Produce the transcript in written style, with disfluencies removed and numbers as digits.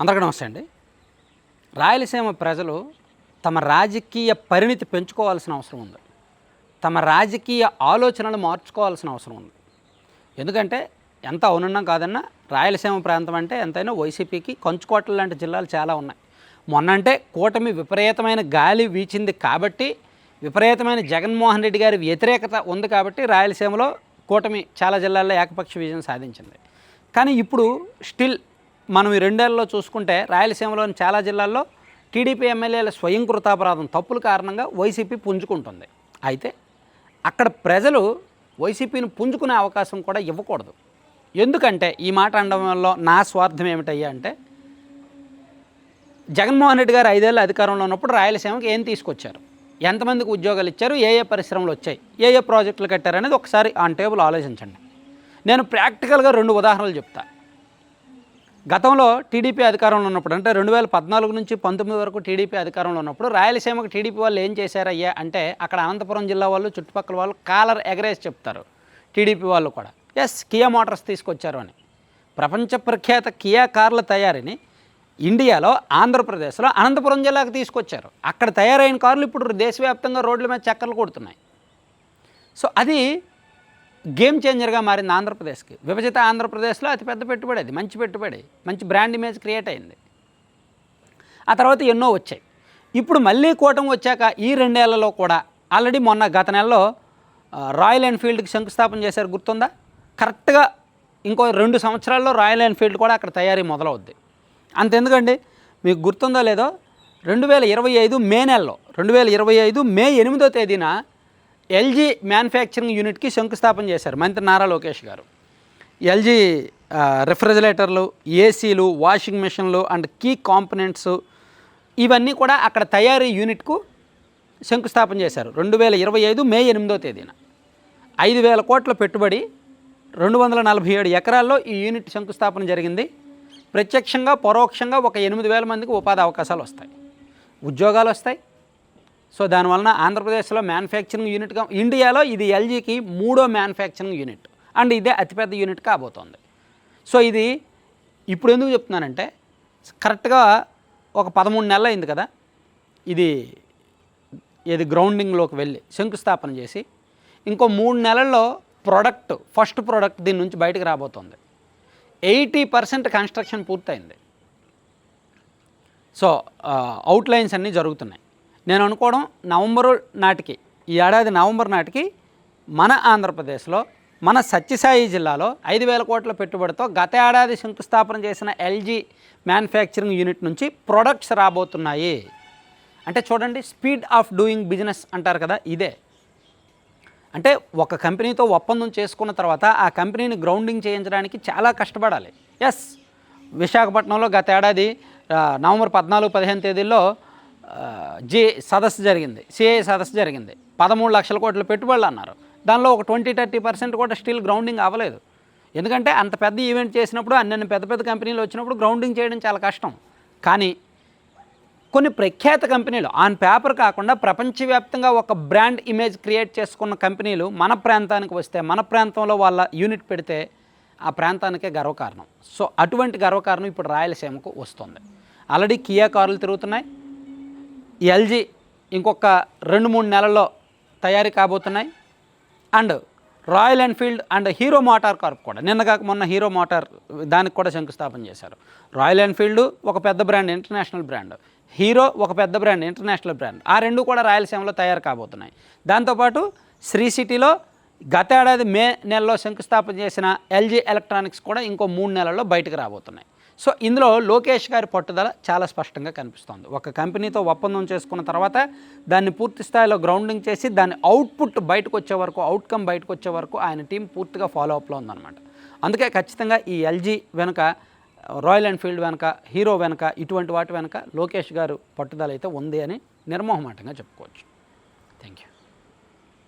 అందరికీ నమస్తే అండి. రాయలసీమ ప్రజలు తమ రాజకీయ పరిణితి పెంచుకోవాల్సిన అవసరం ఉంది. తమ రాజకీయ ఆలోచనలు మార్చుకోవాల్సిన అవసరం ఉంది. ఎందుకంటే ఎంత అవునన్నా కాదన్నా రాయలసీమ ప్రాంతం అంటే ఎంతైనా వైసీపీకి కంచుకోటలు లాంటి జిల్లాలు చాలా ఉన్నాయి. మొన్నంటే కూటమి విపరీతమైన గాలి వీచింది కాబట్టి, విపరీతమైన జగన్మోహన్ రెడ్డి గారి వ్యతిరేకత ఉంది కాబట్టి రాయలసీమలో కూటమి చాలా జిల్లాల్లో ఏకపక్ష విజయం సాధించింది. కానీ ఇప్పుడు స్టిల్ మనం ఈ రెండేళ్లలో చూసుకుంటే రాయలసీమలోని చాలా జిల్లాల్లో టీడీపీ ఎమ్మెల్యేల స్వయంకృతాపరాధం తప్పుల కారణంగా వైసీపీ పుంజుకుంటుంది. అయితే అక్కడ ప్రజలు వైసీపీని పుంజుకునే అవకాశం కూడా ఇవ్వకూడదు. ఎందుకంటే ఈ మాట అనడం వల్ల నా స్వార్థం ఏమిటయ్యా అంటే, జగన్మోహన్ రెడ్డి గారు 5 ఏళ్ళు అధికారంలో ఉన్నప్పుడు రాయలసీమకి ఏం తీసుకొచ్చారు, ఎంతమందికి ఉద్యోగాలు ఇచ్చారు, ఏ పరిశ్రమలు వచ్చాయి, ఏ ప్రాజెక్టులు కట్టారనేది ఒకసారి ఆన్ టేబుల్ ఆలోచించండి. నేను ప్రాక్టికల్గా 2 ఉదాహరణలు చెప్తా. గతంలో టీడీపీ అధికారంలో ఉన్నప్పుడు అంటే 2014 నుంచి 19 వరకు టీడీపీ అధికారంలో ఉన్నప్పుడు రాయలసీమకు టీడీపీ వాళ్ళు ఏం చేశారయ్యా అంటే, అక్కడ అనంతపురం జిల్లా వాళ్ళు చుట్టుపక్కల వాళ్ళు కాలర్ ఎగరేసి చెప్తారు టీడీపీ వాళ్ళు కూడా. కియా మోటార్స్ తీసుకొచ్చారు అని. ప్రపంచ ప్రఖ్యాత కియా కార్ల తయారీని ఇండియాలో ఆంధ్రప్రదేశ్లో అనంతపురం జిల్లాకు తీసుకొచ్చారు. అక్కడ తయారైన కార్లు ఇప్పుడు దేశవ్యాప్తంగా రోడ్ల మీద చక్కర్లు కొడుతున్నాయి. సో అది గేమ్ చేంజర్గా మారింది ఆంధ్రప్రదేశ్కి. విభజిత ఆంధ్రప్రదేశ్లో అతిపెద్ద పెట్టుబడి, అది మంచి పెట్టుబడి, మంచి బ్రాండ్ ఇమేజ్ క్రియేట్ అయింది. ఆ తర్వాత ఎన్నో వచ్చాయి. ఇప్పుడు మళ్ళీ కూటమి వచ్చాక ఈ 2 ఏళ్లలో కూడా ఆల్రెడీ గత నెలలో రాయల్ ఎన్ఫీల్డ్కి శంకుస్థాపన చేశారు, గుర్తుందా? కరెక్ట్గా ఇంకో 2 సంవత్సరాల్లో రాయల్ ఎన్ఫీల్డ్ కూడా అక్కడ తయారీ మొదలవుద్ది. అంతెందుకండి, మీకు గుర్తుందో లేదో 2025 మే నెలలో 2025 మే 8వ తేదీన ఎల్జీ మ్యానుఫ్యాక్చరింగ్ యూనిట్కి శంకుస్థాపన చేశారు మంత్రి నారా లోకేష్ గారు. ఎల్జీ రిఫ్రిజిరేటర్లు, ఏసీలు, వాషింగ్ మెషిన్లు అండ్ కీ కాంపోనెంట్స్ ఇవన్నీ కూడా అక్కడ తయారీ యూనిట్కు శంకుస్థాపన చేశారు 2025 మే 8వ తేదీన. 5,000 కోట్ల పెట్టుబడి, 247 ఎకరాల్లో ఈ యూనిట్ శంకుస్థాపన జరిగింది. ప్రత్యక్షంగా పరోక్షంగా ఒక 8,000 మందికి ఉపాధి అవకాశాలు వస్తాయి, ఉద్యోగాలు వస్తాయి. సో దానివలన ఆంధ్రప్రదేశ్లో మ్యానుఫ్యాక్చరింగ్ యూనిట్గా ఇండియాలో ఇది ఎల్జీకి 3వ మ్యానుఫ్యాక్చరింగ్ యూనిట్ అండ్ ఇదే అతిపెద్ద యూనిట్ కాబోతోంది. సో ఇది ఇప్పుడు ఎందుకు చెప్తున్నానంటే, కరెక్ట్గా ఒక 13 నెలలు అయింది కదా ఇది గ్రౌండింగ్లోకి వెళ్ళి శంకుస్థాపన చేసి, ఇంకో 3 నెలల్లో ఫస్ట్ ప్రోడక్ట్ దీని నుంచి బయటకు రాబోతోంది. 80% కన్స్ట్రక్షన్ పూర్తయింది. సో అవుట్లైన్స్ అన్నీ జరుగుతున్నాయి. నేను అనుకోవడం ఈ ఏడాది నవంబర్ నాటికి మన ఆంధ్రప్రదేశ్లో మన సత్యసాయి జిల్లాలో 5,000 కోట్ల పెట్టుబడితో గత ఏడాది శంకుస్థాపన చేసిన ఎల్జీ మ్యానుఫ్యాక్చరింగ్ యూనిట్ నుంచి ప్రొడక్ట్స్ రాబోతున్నాయి. అంటే చూడండి, స్పీడ్ ఆఫ్ డూయింగ్ బిజినెస్ అంటారు కదా, ఇదే. అంటే ఒక కంపెనీతో ఒప్పందం చేసుకున్న తర్వాత ఆ కంపెనీని గ్రౌండింగ్ చేయించడానికి చాలా కష్టపడాలి. విశాఖపట్నంలో గత ఏడాది నవంబర్ 14-15 తేదీల్లో సదస్సు జరిగింది, సిఐ సదస్సు జరిగింది. 13 లక్షల కోట్ల పెట్టుబడులు అన్నారు. దానిలో ఒక 20-30% కూడా స్టిల్ గ్రౌండింగ్ అవ్వలేదు. ఎందుకంటే అంత పెద్ద ఈవెంట్ చేసినప్పుడు అన్ని పెద్ద కంపెనీలు వచ్చినప్పుడు గ్రౌండింగ్ చేయడం చాలా కష్టం. కానీ కొన్ని ప్రఖ్యాత కంపెనీలు ఆన్ పేపర్ కాకుండా ప్రపంచవ్యాప్తంగా ఒక బ్రాండ్ ఇమేజ్ క్రియేట్ చేసుకున్న కంపెనీలు మన ప్రాంతానికి వస్తే, మన ప్రాంతంలో వాళ్ళ యూనిట్ పెడితే ఆ ప్రాంతానికే గర్వకారణం. సో అటువంటి గర్వకారణం ఇప్పుడు రాయలసీమకు వస్తుంది. ఆల్రెడీ కియా కార్లు తిరుగుతున్నాయి. ఎల్జీ ఇంకొక 2-3 నెలల్లో తయారీ కాబోతున్నాయి. And royal Enfield and hero motor Corp కూడా మొన్న హీరో మోటార్ దానికి కూడా శంకుస్థాపన చేశారు. రాయల్ ఎన్ఫీల్డ్ ఒక పెద్ద బ్రాండ్, ఇంటర్నేషనల్ బ్రాండ్, హీరో ఒక పెద్ద బ్రాండ్, ఇంటర్నేషనల్ బ్రాండ్. ఆ 2 కూడా రాయలసీమలో తయారు కాబోతున్నాయి. దాంతోపాటు శ్రీ సిటీలో గత ఏడాది మే నెలలో శంకుస్థాపన చేసిన ఎల్జీ ఎలక్ట్రానిక్స్ కూడా ఇంకో 3 నెలల్లో బయటకు రాబోతున్నాయి. సో ఇందులో లోకేష్ గారి పట్టుదల చాలా స్పష్టంగా కనిపిస్తోంది. ఒక కంపెనీతో ఒప్పందం చేసుకున్న తర్వాత దాన్ని పూర్తి స్థాయిలో గ్రౌండింగ్ చేసి దాని అవుట్కమ్ బయటకు వచ్చే వరకు ఆయన టీం పూర్తిగా ఫాలో అప్లో ఉందన్నమాట. అందుకే ఖచ్చితంగా ఈ ఎల్జీ వెనుక, రాయల్ ఎన్ఫీల్డ్ వెనుక, హీరో వెనుక, ఇటువంటి వాటి వెనుక లోకేష్ గారు పట్టుదల అయితే ఉంది అని నిర్మోహమాటంగా చెప్పుకోవచ్చు. Thank you.